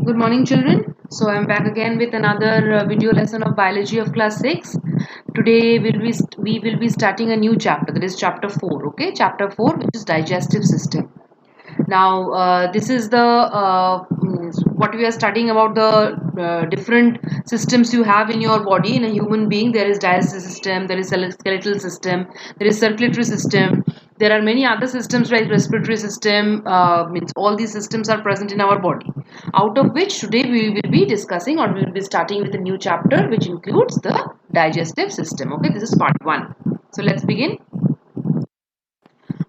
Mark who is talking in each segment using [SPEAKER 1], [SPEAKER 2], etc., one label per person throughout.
[SPEAKER 1] Good morning, children. So I'm back again with another video lesson of biology of class 6. Today we will be starting a new chapter, that is chapter 4. Okay, chapter 4, which is digestive system. Now this is the what we are studying about the different systems you have in your body. In a human being, there is digestive system, there is skeletal system, there is circulatory system. There are many other systems like respiratory system. Means all these systems are present in our body. Out of which today we will be discussing, or we will be starting with a new chapter which includes the digestive system. Okay, this is part 1. So let's begin.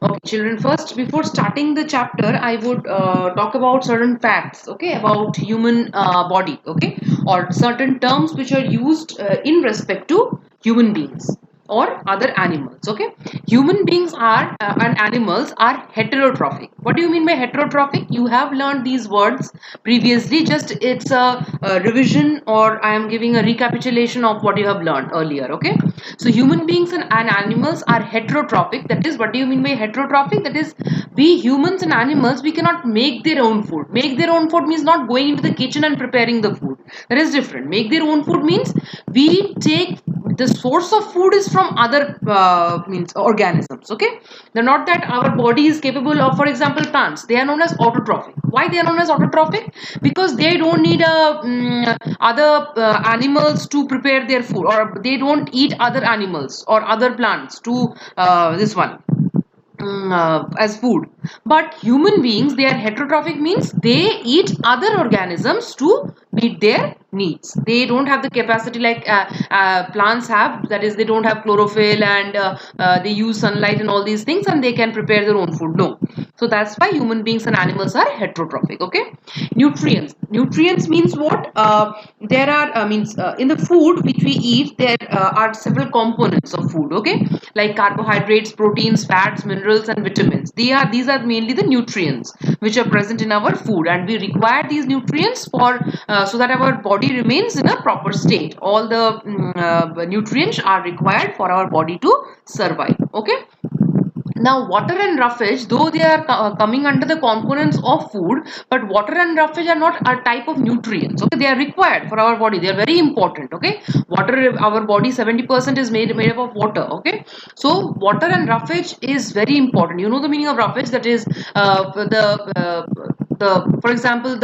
[SPEAKER 1] Okay, children, first before starting the chapter, I would talk about certain facts, okay, about human body, okay, or certain terms which are used in respect to human beings or other animals. Okay, human beings are and animals are heterotrophic. What do you mean by heterotrophic? You have learned these words previously, just it's a revision, or I am giving a recapitulation of what you have learned earlier. Okay, so human beings and animals are heterotrophic. That is, what do you mean by heterotrophic? That is, we humans and animals, we cannot make their own food. Make their own food means not going into the kitchen and preparing the food. That is different. Make their own food means we take the source of food is from other means organisms. Okay, they're not that our body is capable of. For example, plants, they are known as autotrophic. Why they are known as autotrophic? Because they don't need other animals to prepare their food, or they don't eat other animals or other plants to this one as food. But human beings, they are heterotrophic, means they eat other organisms to meet their needs. They don't have the capacity like plants have, that is, they don't have chlorophyll and they use sunlight and all these things, and they can prepare their own food. No. So that's why human beings and animals are heterotrophic. Okay, nutrients means what? There are in the food which we eat, there are several components of food. Okay, like carbohydrates, proteins, fats, minerals and vitamins. These are mainly the nutrients which are present in our food, and we require these nutrients for so that our body remains in a proper state. All the nutrients are required for our body to survive. Okay, now water and roughage, though they are coming under the components of food, but water and roughage are not a type of nutrients. Okay, they are required for our body. They are very important. Okay, water, our body 70% is made up of water. Okay, so water and roughage is very important. You know the meaning of roughage, that is for example,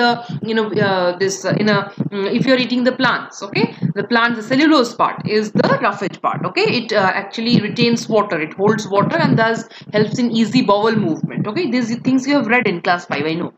[SPEAKER 1] if you're eating the plants, okay, the plants, the cellulose part is the roughage part. Okay, it actually retains water, it holds water, and thus helps in easy bowel movement. Okay, these things you have read in class 5, I know.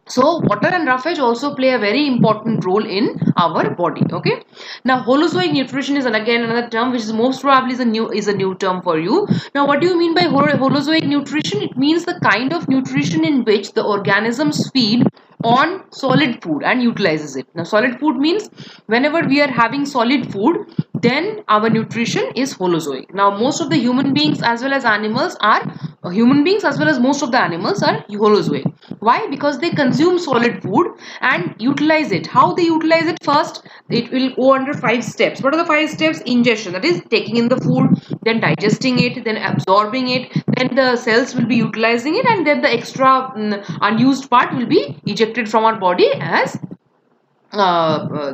[SPEAKER 1] So water and roughage also play a very important role in our body. Okay, now holozoic nutrition is again another term which is most probably is a new term for you. Now what do you mean by holozoic nutrition? It means the kind of nutrition in which the organisms feed on solid food and utilizes it. Now solid food means whenever we are having solid food, then our nutrition is holozoic. Now most of the human beings as well as animals are most of the animals are holozoic. Why? Because they consume solid food and utilize it. How they utilize it? First, it will go under 5 steps. What are the 5 steps? Ingestion, that is taking in the food, then digesting it, then absorbing it, then the cells will be utilizing it, and then the extra unused part will be ejected from our body as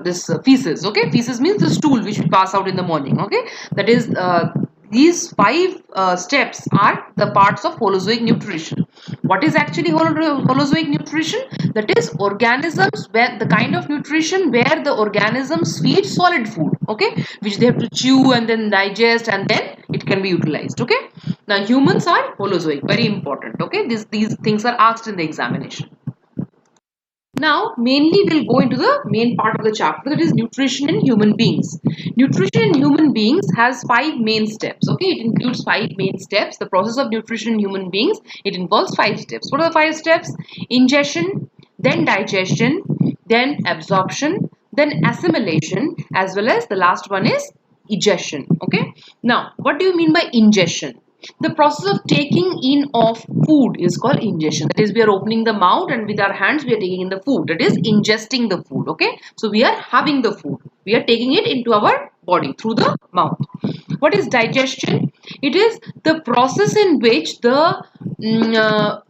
[SPEAKER 1] this feces. Okay, feces means the stool which we pass out in the morning. Okay, that is these 5 steps are the parts of holozoic nutrition. What is actually holozoic nutrition? That is organisms, where the kind of nutrition where the organisms feed solid food, okay, which they have to chew and then digest, and then it can be utilized. Okay, now humans are holozoic, very important. Okay, these things are asked in the examination. Now, mainly we'll go into the main part of the chapter, that is nutrition in human beings. Nutrition in human beings has 5 main steps. Okay, it includes 5 main steps. The process of nutrition in human beings, it involves 5 steps. What are the 5 steps? Ingestion, then digestion, then absorption, then assimilation, as well as the last one is egestion. Okay, now what do you mean by ingestion? The process of taking in of food is called ingestion. That is, we are opening the mouth and with our hands we are taking in the food. That is ingesting the food. Okay, so we are having the food. We are taking it into our body through the mouth. What is digestion? It is the process in which the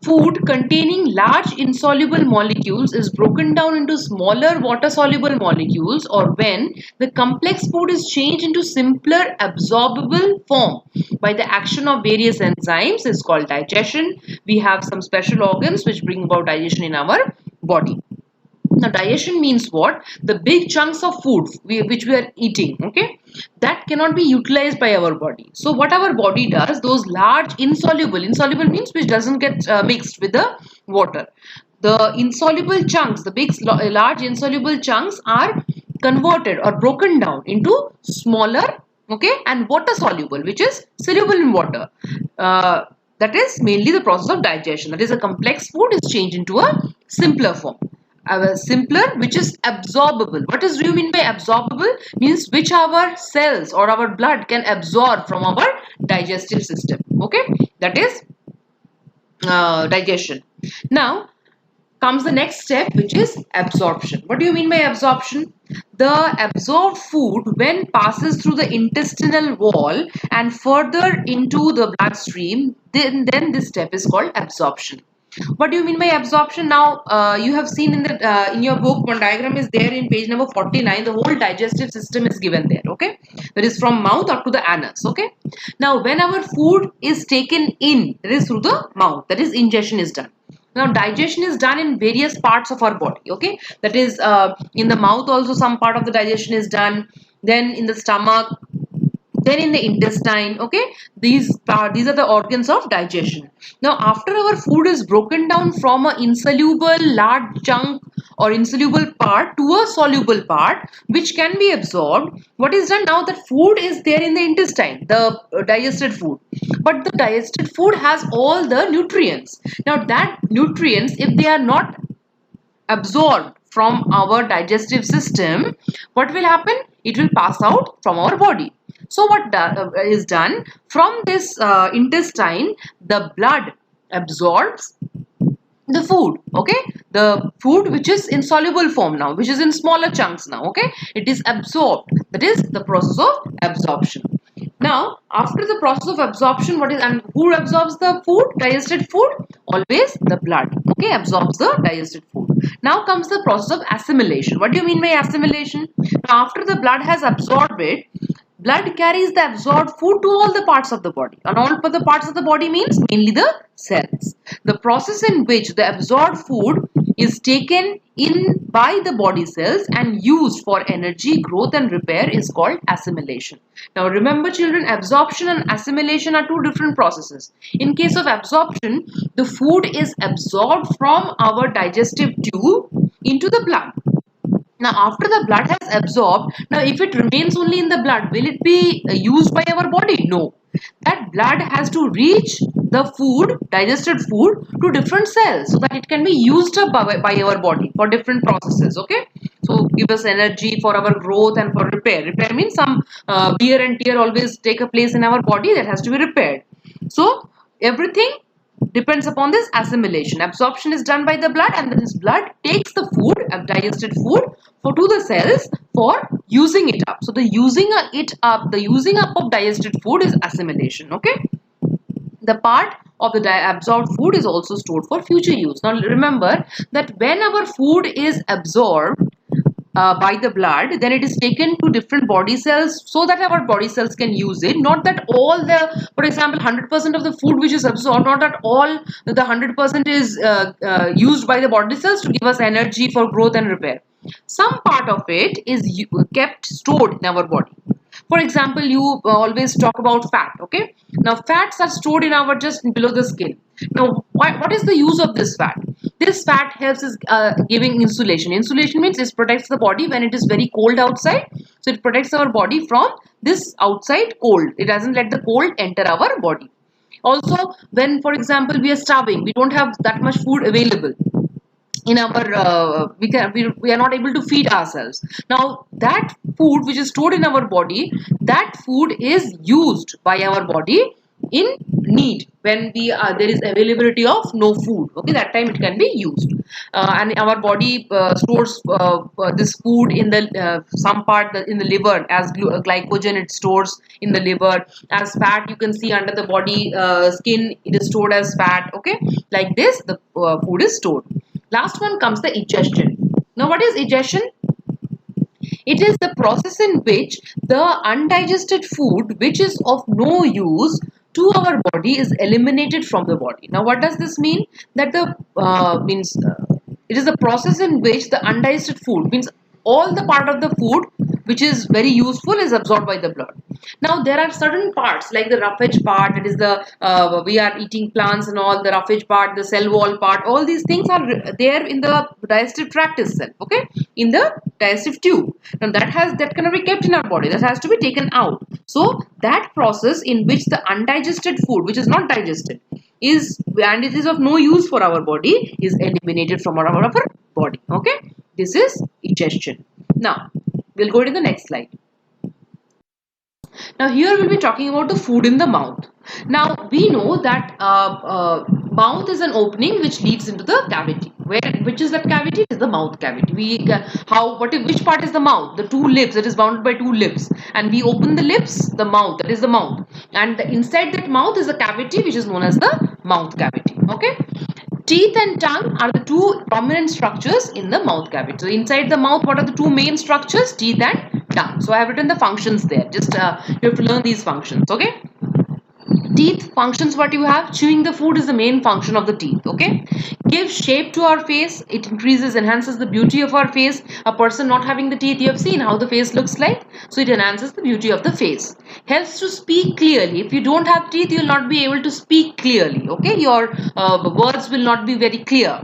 [SPEAKER 1] food containing large insoluble molecules is broken down into smaller water soluble molecules, or when the complex food is changed into simpler absorbable form by the action of various enzymes, is called digestion. We have some special organs which bring about digestion in our body. Now digestion means what? The big chunks of food which we are eating, okay, that cannot be utilized by our body. So what our body does, those large insoluble means which doesn't get mixed with the water. The insoluble chunks, the large insoluble chunks are converted or broken down into smaller, okay, and water soluble, which is soluble in water. That is mainly the process of digestion. That is, a complex food is changed into a simpler form. Simpler, which is absorbable. What do you mean by absorbable? Means which our cells or our blood can absorb from our digestive system. Okay, that is digestion. Now comes the next step, which is absorption. What do you mean by absorption? The absorbed food, when passes through the intestinal wall and further into the bloodstream, then this step is called absorption. What do you mean by absorption? Now you have seen in your book, one diagram is there in page number 49. The whole digestive system is given there. Okay, that is from mouth up to the anus. Okay, now when our food is taken in, it is through the mouth, that is ingestion is done. Now digestion is done in various parts of our body. Okay, that is in the mouth also some part of the digestion is done, then in the stomach, then in the intestine. Okay, these are the organs of digestion. Now after our food is broken down from an insoluble large chunk or insoluble part to a soluble part which can be absorbed, what is done now? That food is there in the intestine, the digested food, but the digested food has all the nutrients. Now that nutrients, if they are not absorbed from our digestive system, what will happen? It will pass out from our body. So what is done from this intestine, the blood absorbs the food. Okay, the food which is in soluble form now, which is in smaller chunks now. Okay, it is absorbed. That is the process of absorption. Now after the process of absorption, what is, and who absorbs the food, digested food? Always the blood. Okay, absorbs the digested food. Now comes the process of assimilation. What do you mean by assimilation? Now after the blood has absorbed it, blood carries the absorbed food to all the parts of the body. And all the parts of the body means mainly the cells. The process in which the absorbed food is taken in by the body cells and used for energy, growth and repair is called assimilation. Now remember children, absorption and assimilation are two different processes. In case of absorption, the food is absorbed from our digestive tube into the blood. Now after the blood has absorbed, now if it remains only in the blood, will it be used by our body? No. That blood has to reach the food, digested food, to different cells so that it can be used up by our body for different processes. Okay, so give us energy for our growth and for repair. Repair means some wear and tear always take a place in our body, that has to be repaired. So everything depends upon this assimilation. Absorption is done by the blood, and this blood takes the food, digested food, to the cells for using it up. So the using up of digested food is assimilation. Okay, the part of the absorbed food is also stored for future use. Now remember that when our food is absorbed by the blood, then it is taken to different body cells so that our body cells can use it. Not that all the, for example, 100% of the food which is absorbed, not that all the 100% is used by the body cells to give us energy for growth and repair. Some part of it is kept stored in our body. For example, you always talk about fat. Okay, now fats are stored in our just below the skin. Now what is the use of this fat? This fat helps us giving insulation. Insulation means it protects the body when it is very cold outside. So it protects our body from this outside cold. It doesn't let the cold enter our body. Also, when for example we are starving, we don't have that much food available in our we are not able to feed ourselves. Now that food which is stored in our body, that food is used by our body in need, when there is availability of no food. Okay, that time it can be used, and our body stores this food in the some part in the liver as glycogen. It stores in the liver as fat. You can see under the body skin, it is stored as fat. Okay, like this the food is stored. Last one comes the digestion. Now what is digestion? It is the process in which the undigested food which is of no use to our body is eliminated from the body. Now what does this mean? That the it is the process in which the undigested food, means all the part of the food which is very useful, is absorbed by the blood. Now there are certain parts like the roughage part, that is the we are eating plants and all, the roughage part, the cell wall part, all these things are there in the digestive tract itself. Okay, in the digestive tube. Now that cannot be kept in our body, that has to be taken out. So that process in which the undigested food which is not digested is, and it is of no use for our body, is eliminated from our body. Okay, this is digestion. Now we'll go to the next slide. Now here we'll be talking about the food in the mouth. Now we know that mouth is an opening which leads into the cavity. Which is that cavity? It is the mouth cavity. Which part is the mouth? The two lips. It is bounded by two lips, and we open the lips, the mouth. That is the mouth, and inside that mouth is a cavity which is known as the mouth cavity. Okay. Teeth and tongue are the two prominent structures in the mouth cavity. So inside the mouth, what are the two main structures? Teeth and tongue. So I have written the functions there. Just you have to learn these functions. Okay. Teeth functions, what you have, chewing the food is the main function of the teeth. Okay, gives shape to our face. It enhances the beauty of our face. A person not having the teeth, you have seen how the face looks like, so it enhances the beauty of the face. Helps to speak clearly. If you don't have teeth, you will not be able to speak clearly. Okay, your words will not be very clear.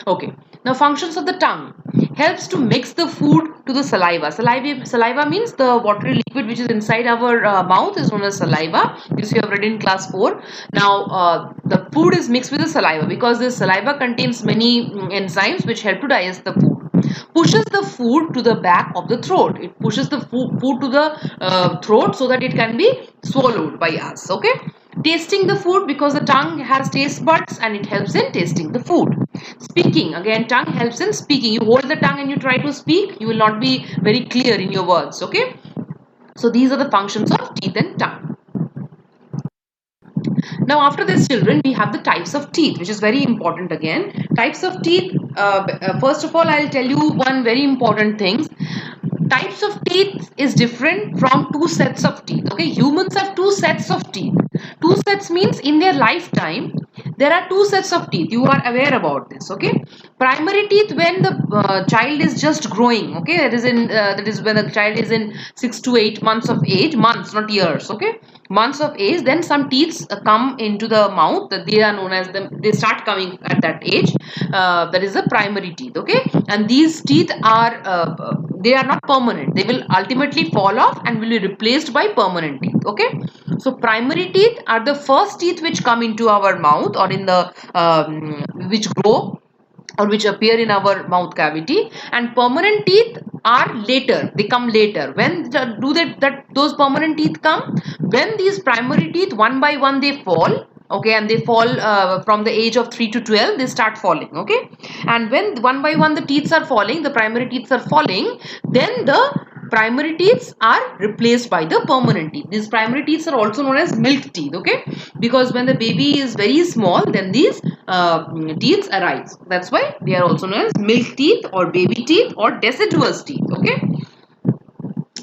[SPEAKER 1] Okay, now functions of the tongue. Helps to mix the food to the saliva. Saliva means the watery liquid which is inside our mouth is known as saliva. This you have read in class 4. Now the food is mixed with the saliva because the saliva contains many enzymes which help to digest the food. Pushes the food to the back of the throat. It pushes the food to the throat so that it can be swallowed by us. Okay. Tasting the food, because the tongue has taste buds and it helps in tasting the food. Speaking, again tongue helps in speaking. You hold the tongue and you try to speak, you will not be very clear in your words. Okay, so these are the functions of teeth and tongue. Now after this, children, we have the types of teeth, which is very important. Again, types of teeth, first of all I'll tell you one very important thing. Types of teeth is different from two sets of teeth. Okay, humans have two sets of teeth. Two sets means in their lifetime there are two sets of teeth. You are aware about this. Okay, primary teeth when the child is just growing. Okay, that is when the child is in 6 to 8 months of age, months not years. Okay, months of age, then some teeth come into the mouth. They are known as they start coming at that age. That is the primary teeth. Okay, and these teeth are they are not permanent. They will ultimately fall off and will be replaced by permanent teeth. Okay, so primary teeth are the first teeth which come into our mouth or in the which grow or which appear in our mouth cavity, and permanent teeth are later. They come later. When those permanent teeth come? When these primary teeth one by one they fall. Okay, and they fall from the age of 3 to 12, they start falling. Okay, and when one by one the teeth are falling, the primary teeth are falling, then the primary teeth are replaced by the permanent teeth. These primary teeth are also known as milk teeth. Okay, because when the baby is very small, then these teeth arise. That's why they are also known as milk teeth or baby teeth or deciduous teeth. Okay,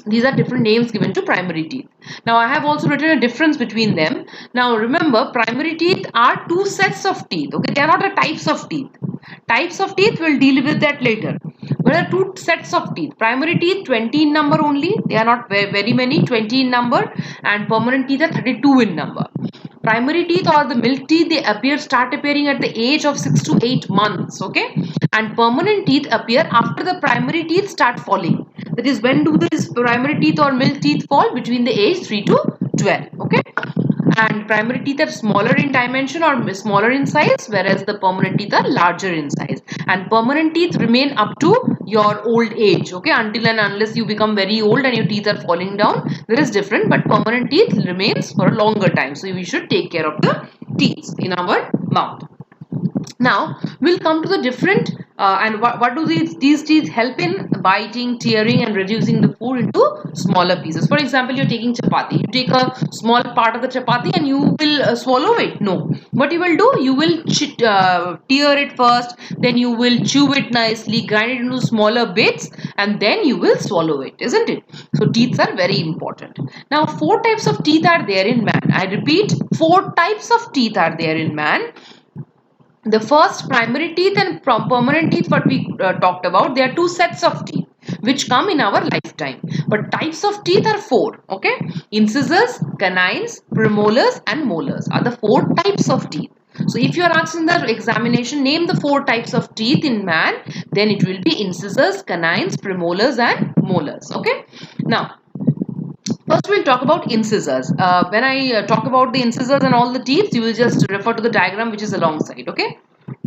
[SPEAKER 1] these are different names given to primary teeth. Now I have also written a difference between them. Now remember, primary teeth are two sets of teeth. Okay, they are not the types of teeth. Types of teeth, we'll deal with that later. There are two sets of teeth. Primary teeth 20 in number only. They are not very many, 20 in number, and permanent teeth are 32 in number. Primary teeth or the milk teeth, they start appearing at the age of 6 to 8 months. Okay, and permanent teeth appear after the primary teeth start falling. That is, when do these primary teeth or milk teeth fall? Between the age 3 to 12. Okay, and primary teeth are smaller in dimension or smaller in size, whereas the permanent teeth are larger in size. And permanent teeth remain up to your old age, okay, until and unless you become very old and your teeth are falling down, there is different, but permanent teeth remains for a longer time. So we should take care of the teeth in our mouth. Now we'll come to the different and what do these teeth help in? Biting, tearing and reducing the food into smaller pieces. For example, you're taking chapati. You take a small part of the chapati and you will swallow it. No. What you will do? You will tear it first, then you will chew it nicely, grind it into smaller bits and then you will swallow it, isn't it? So teeth are very important. Now 4 types of teeth are there in man. I repeat, 4 types of teeth are there in man. The first, primary teeth and permanent teeth, what we talked about, there are 2 sets of teeth which come in our lifetime. But types of teeth are 4. Okay, incisors, canines, premolars, and molars are the 4 types of teeth. So if you are asked in the examination, name the 4 types of teeth in man, then it will be incisors, canines, premolars, and molars. Okay, now first we'll talk about incisors. When I talk about the incisors and all the teeth, you will just refer to the diagram which is alongside. Okay.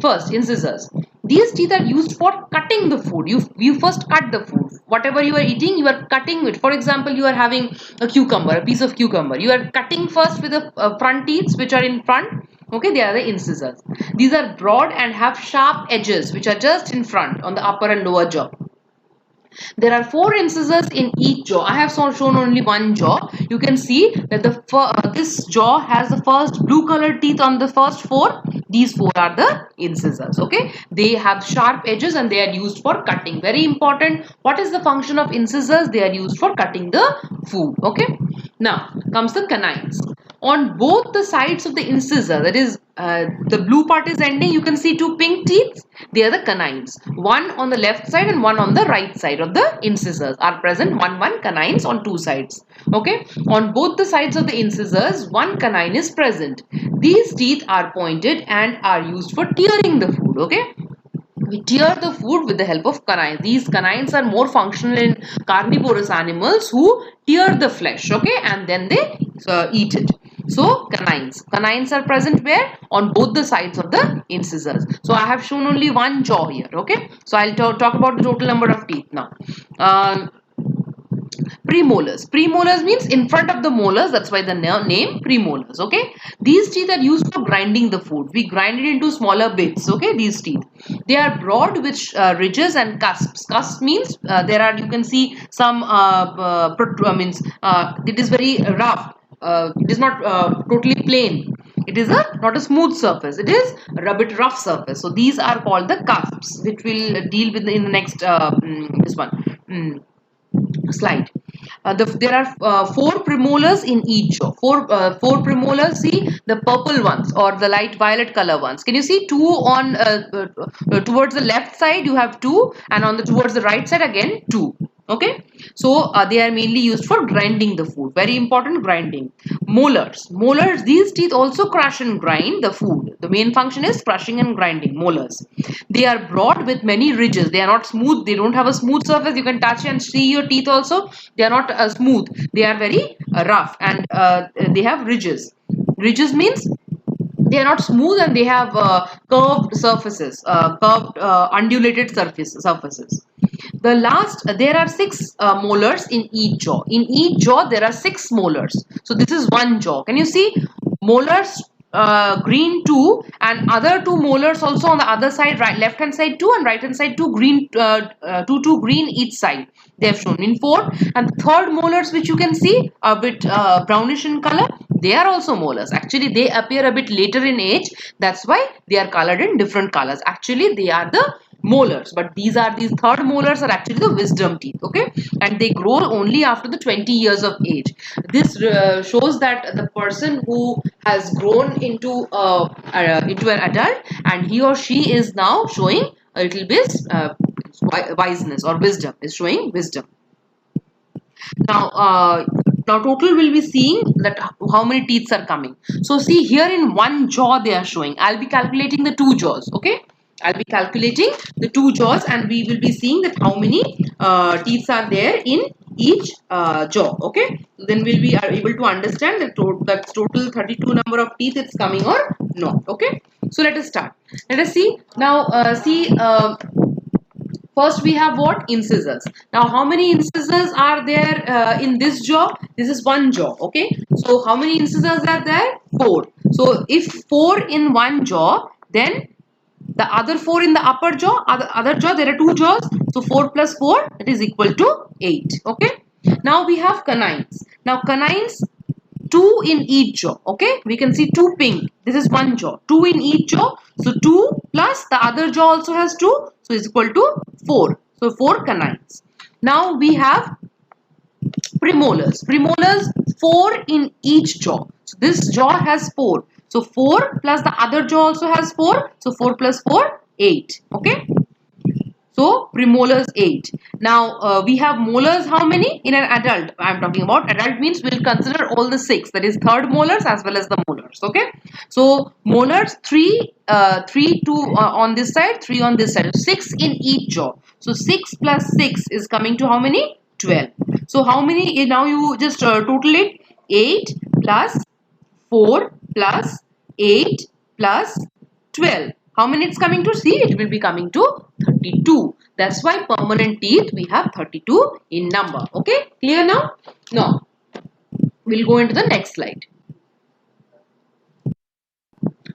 [SPEAKER 1] First, incisors. These teeth are used for cutting the food. You first cut the food. Whatever you are eating, you are cutting it. For example, you are having a cucumber, a piece of cucumber. You are cutting first with the front teeth which are in front. Okay, they are the incisors. These are broad and have sharp edges which are just in front on the upper and lower jaw. There are 4 incisors in each jaw. I have shown only one jaw. You can see that this jaw has the first blue colored teeth on the first 4. These 4 are the incisors. Okay, they have sharp edges and they are used for cutting. Very important. What is the function of incisors? They are used for cutting the food. Okay. Now comes the canines. On both the sides of the incisor, that is the blue part is ending, you can see 2 pink teeth. They are the canines. One on the left side and one on the right side of the incisors are present. One canines on 2 sides. Okay. On both the sides of the incisors, 1 canine is present. These teeth are pointed and are used for tearing the food. Okay. We tear the food with the help of canines. These canines are more functional in carnivorous animals who tear the flesh, okay, and then they eat it. So canines. Canines are present where? On both the sides of the incisors. So I have shown only one jaw here, okay. So I'll talk about the total number of teeth now. Premolars. Premolars means in front of the molars. That's why the name premolars. Okay. These teeth are used for grinding the food. We grind it into smaller bits. Okay. These teeth. They are broad with ridges and cusps. Cusp means there are, you can see some it is very rough. It is not totally plain. It is not a smooth surface. It is a bit rough surface. So these are called the cusps, which we'll deal with in the next this one. Slide. There are 4 premolars in each jaw. 4 premolars. See the purple ones or the light violet color ones. Can you see 2 on towards the left side? You have 2, and on the towards the right side again 2. Okay, so they are mainly used for grinding the food. Very important, grinding. Molars. Molars, these teeth also crush and grind the food. The main function is crushing and grinding. Molars. They are broad with many ridges. They are not smooth. They don't have a smooth surface. You can touch and see your teeth also. They are not smooth. They are very rough and they have ridges. Ridges means they are not smooth and they have curved surfaces, undulated surfaces. The last, there are 6 molars in each jaw. In each jaw, there are 6 molars. So this is one jaw. Can you see? Molars green 2 and other 2 molars also on the other side, right, left hand side 2 and right hand side 2 green, 2 green each side. They have shown in 4, and the third molars which you can see a bit brownish in color, they are also molars. Actually they appear a bit later in age. That's why they are colored in different colors. Actually they are the molars, but these third molars are actually the wisdom teeth. Okay, and they grow only after the 20 years of age. This shows that the person who has grown into an adult and he or she is now showing a little bit wiseness or wisdom, is showing wisdom. Now total we'll be seeing that how many teeth are coming. So see here in one jaw they are showing. I'll be calculating the 2 jaws. Okay, I'll be calculating the 2 jaws and we will be seeing that how many teeth are there in each jaw. Okay, then we'll be able to understand that total 32 number of teeth it's coming or not. Okay, so let us start. Let us see now. First we have what? Incisors. Now how many incisors are there in this jaw? This is one jaw. Okay, so how many incisors are there? 4. So if 4 in one jaw, then the other 4 in the upper jaw, other jaw, there are 2 jaws. So 4 plus 4, that is equal to 8. Okay. Now we have canines. Now canines, 2 in each jaw. Okay. We can see 2 pink. This is one jaw. 2 in each jaw. So 2 plus the other jaw also has 2. So it's equal to 4. So 4 canines. Now we have premolars. Premolars, 4 in each jaw. So this jaw has 4. So 4 plus the other jaw also has 4. So 4 plus 4, 8. Okay. So premolars 8. Now we have molars how many? In an adult, I am talking about. Adult means we will consider all the 6. That is third molars as well as the molars. Okay. So molars 3, 2 on this side, 3 on this side. 6 in each jaw. So 6 plus 6 is coming to how many? 12. So how many? Now you just total it. 8 plus 4 plus 8 plus 12. How many it's coming to? See, it will be coming to 32. That's why permanent teeth we have 32 in number. Okay, clear now? Now, we'll go into the next slide.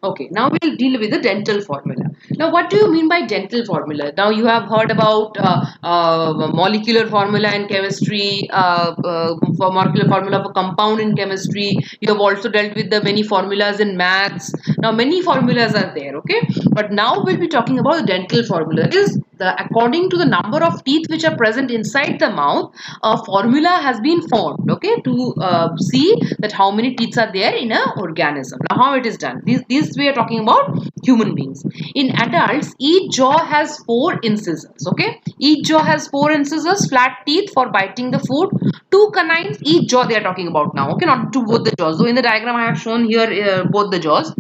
[SPEAKER 1] Okay, now we'll deal with the dental formula. Now, what do you mean by dental formula? Now, you have heard about molecular formula in chemistry, for molecular formula of a compound in chemistry. You have also dealt with the many formulas in maths. Now, many formulas are there, okay? But now we'll be talking about the dental formula. It is according to the number of teeth which are present inside the mouth, a formula has been formed, okay, to see that how many teeth are there in an organism. Now, how it is done? These we are talking about human beings. In adults, each jaw has 4 incisors, okay? Each jaw has 4 incisors, flat teeth for biting the food. 2 canines, each jaw they are talking about now, okay? Not to both the jaws. So, in the diagram I have shown here both the jaws.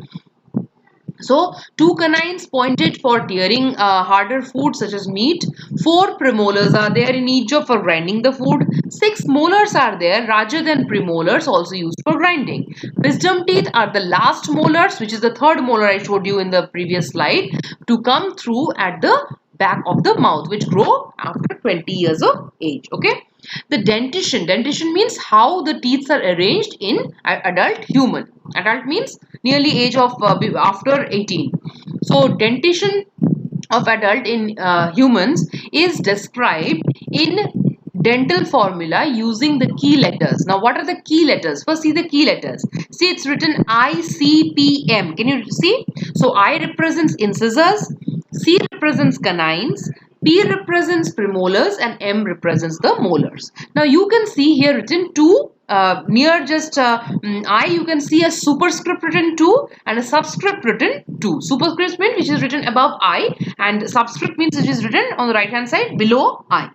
[SPEAKER 1] So, 2 canines pointed for tearing harder food such as meat. 4 premolars are there in each jaw for grinding the food. 6 molars are there larger than premolars, also used for grinding. Wisdom teeth are the last molars, which is the third molar I showed you in the previous slide, to come through at the back of the mouth, which grow after 20 years of age. Okay. The dentition means how the teeth are arranged in adult human. Adult means nearly age of after 18. So dentition of adult in humans is described in dental formula using the key letters. Now what are the key letters? First see the key letters. See, it's written ICPM. Can you see? So I represents incisors, C represents canines, P represents premolars, and M represents the molars. Now you can see here written 2 near just I, you can see a superscript written 2 and a subscript written 2. Superscript means which is written above I, and subscript means which is written on the right hand side below I.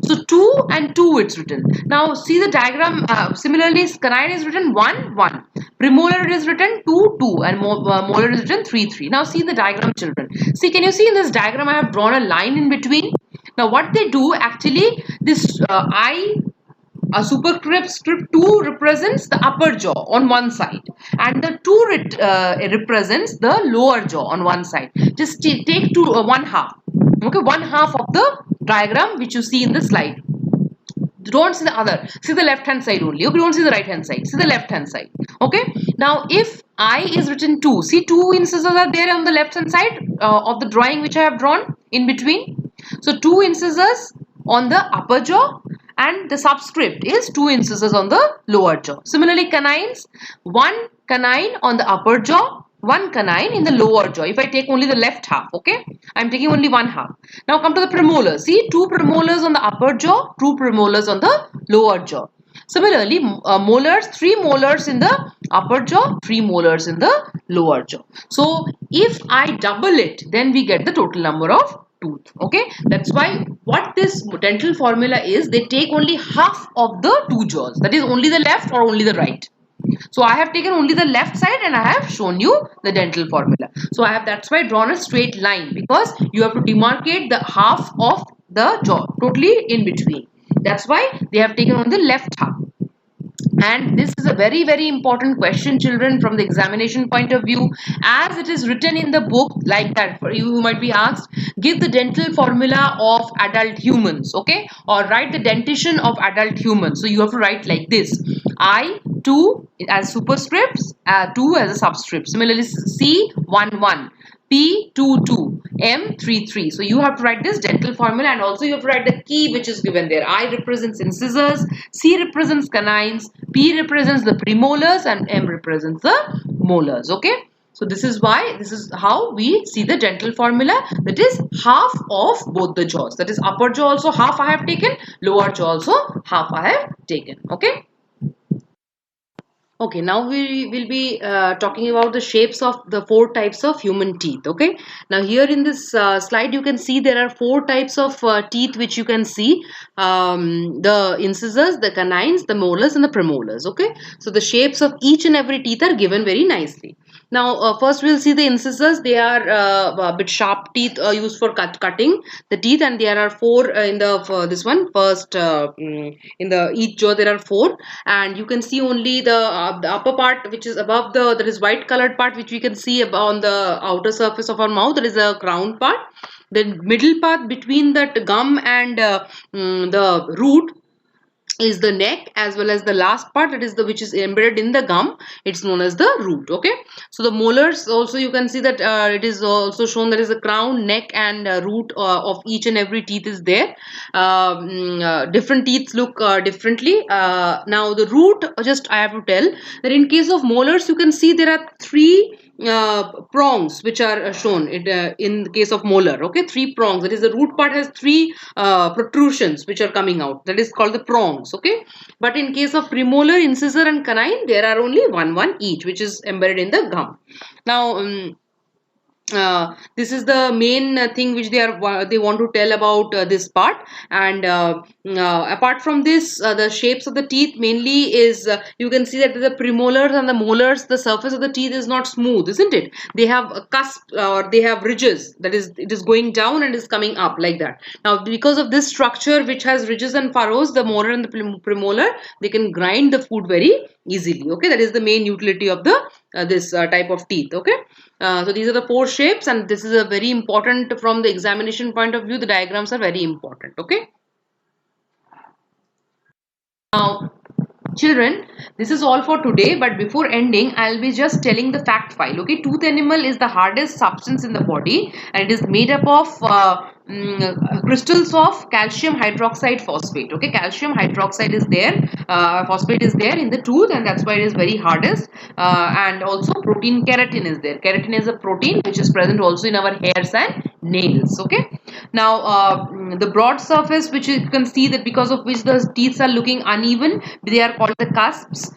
[SPEAKER 1] So 2 and 2 it's written. Now see the diagram. Similarly, canine is written 1 1. Premolar is written 2 2, and molar is written 3 3. Now see the diagram, children. See, can you see in this diagram I have drawn a line in between. Now what they do actually, this a superscript 2 represents the upper jaw on one side, and the 2 represents the lower jaw on one side. Just take to 1/2. Okay, 1/2 of the diagram which you see in the slide. Don't see the other. See the left hand side only. Okay, don't see the right hand side. See the left hand side. Okay. Now if I is written 2, see 2 incisors are there on the left hand side of the drawing which I have drawn in between. So 2 incisors on the upper jaw, and the subscript is 2 incisors on the lower jaw. Similarly, canines, 1 canine on the upper jaw, 1 canine in the lower jaw. If I take only the left half, okay, I am taking only 1/2. Now come to the premolars. See, 2 premolars on the upper jaw, 2 premolars on the lower jaw. Similarly, molars, 3 molars in the upper jaw, 3 molars in the lower jaw. So if I double it, then we get the total number of tooth. Okay, that's why what this dental formula is, they take only half of the 2 jaws, that is only the left or only the right. So I have taken only the left side and I have shown you the dental formula. So I have, that's why, drawn a straight line, because you have to demarcate the half of the jaw totally in between. That's why they have taken on the left half. And this is a very, very important question, children, from the examination point of view, as it is written in the book like that. For you who might be asked, give the dental formula of adult humans, okay, or write the dentition of adult humans. So you have to write like this: I 2 as superscripts, 2 as a subscript. Similarly, C 1 1. P22, M33. So you have to write this dental formula, and also you have to write the key which is given there. I represents incisors, C represents canines, P represents the premolars, and M represents the molars. Okay. So this is how we see the dental formula. That is half of both the jaws. That is upper jaw also half I have taken, lower jaw also half I have taken. Okay. Okay, now we will be talking about the shapes of the 4 types of human teeth. Okay, now here in this slide you can see there are 4 types of teeth which you can see: the incisors, the canines, the molars, and the premolars. Okay, so the shapes of each and every teeth are given very nicely. Now, first we'll see the incisors. They are a bit sharp teeth used for cutting the teeth, and there are 4 in the this one. First, in the each jaw there are 4, and you can see only the upper part which is above that is white colored part, which we can see on the outer surface of our mouth. That is a crown part. The middle part between that gum and the root is the neck, as well as the last part, that is the which is embedded in the gum. It's known as the root. Okay, so the molars also you can see that it is also shown that is the crown, neck, and root of each and every teeth is there. Different teeth look differently. Now the root, just I have to tell that in case of molars you can see there are 3 prongs which are shown in the case of molar. Okay, 3 prongs. That is the root part has 3 protrusions which are coming out. That is called the prongs. Okay, but in case of premolar, incisor, and canine, there are only one each, which is embedded in the gum. Now this is the main thing which they want to tell about this part. And apart from this, the shapes of the teeth mainly is you can see that the premolars and the molars, the surface of the teeth is not smooth, isn't it? They have a cusp, or they have ridges, that is it is going down and is coming up like that. Now because of this structure which has ridges and furrows, the molar and the premolar, they can grind the food very easily. Okay, that is the main utility of the this type of teeth. Okay, so these are the 4 shapes, and this is a very important from the examination point of view. The diagrams are very important. Okay, now children, this is all for today, but before ending I'll be just telling the fact file. Okay, tooth enamel is the hardest substance in the body, and it is made up of crystals of calcium hydroxide phosphate. Okay, calcium hydroxide is there, phosphate is there in the tooth, and that's why it is very hardest. And also protein keratin is there. Keratin is a protein which is present also in our hairs and nails. Okay, now the broad surface which you can see that because of which the teeth are looking uneven, they are called the cusps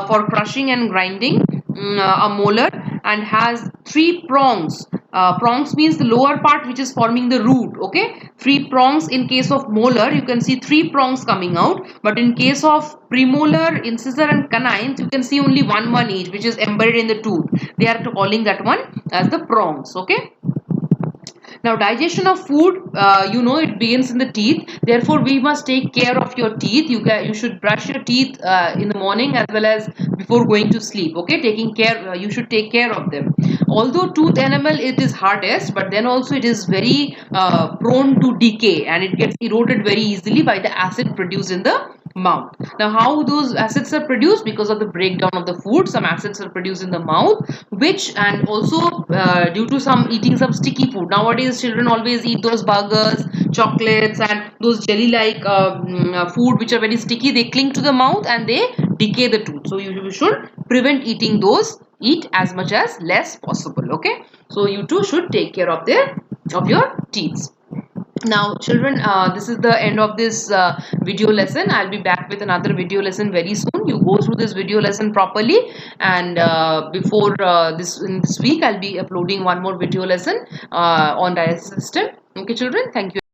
[SPEAKER 1] for crushing and grinding. A molar and has 3 prongs. Prongs means the lower part which is forming the root. Okay, 3 prongs in case of molar. You can see 3 prongs coming out, but in case of premolar, incisor, and canines, you can see only one each, which is embedded in the tooth. They are calling that one as the prongs. Okay. Now digestion of food, you know, it begins in the teeth. Therefore we must take care of your teeth. You should brush your teeth in the morning as well as before going to sleep. Okay, taking care, you should take care of them. Although tooth enamel it is hardest, but then also it is very prone to decay, and it gets eroded very easily by the acid produced in the mouth. Now how those acids are produced? Because of the breakdown of the food, some acids are produced in the mouth, which, and also due to some eating some sticky food. Nowadays children always eat those burgers, chocolates, and those jelly like food which are very sticky. They cling to the mouth and they decay the tooth. So you should prevent eating those. Eat as much as less possible. Okay, so you too should take care of your teeth. Now children, this is the end of this video lesson. I'll be back with another video lesson very soon. You go through this video lesson properly, and before in this week I'll be uploading one more video lesson on digestive system. Okay children, thank you.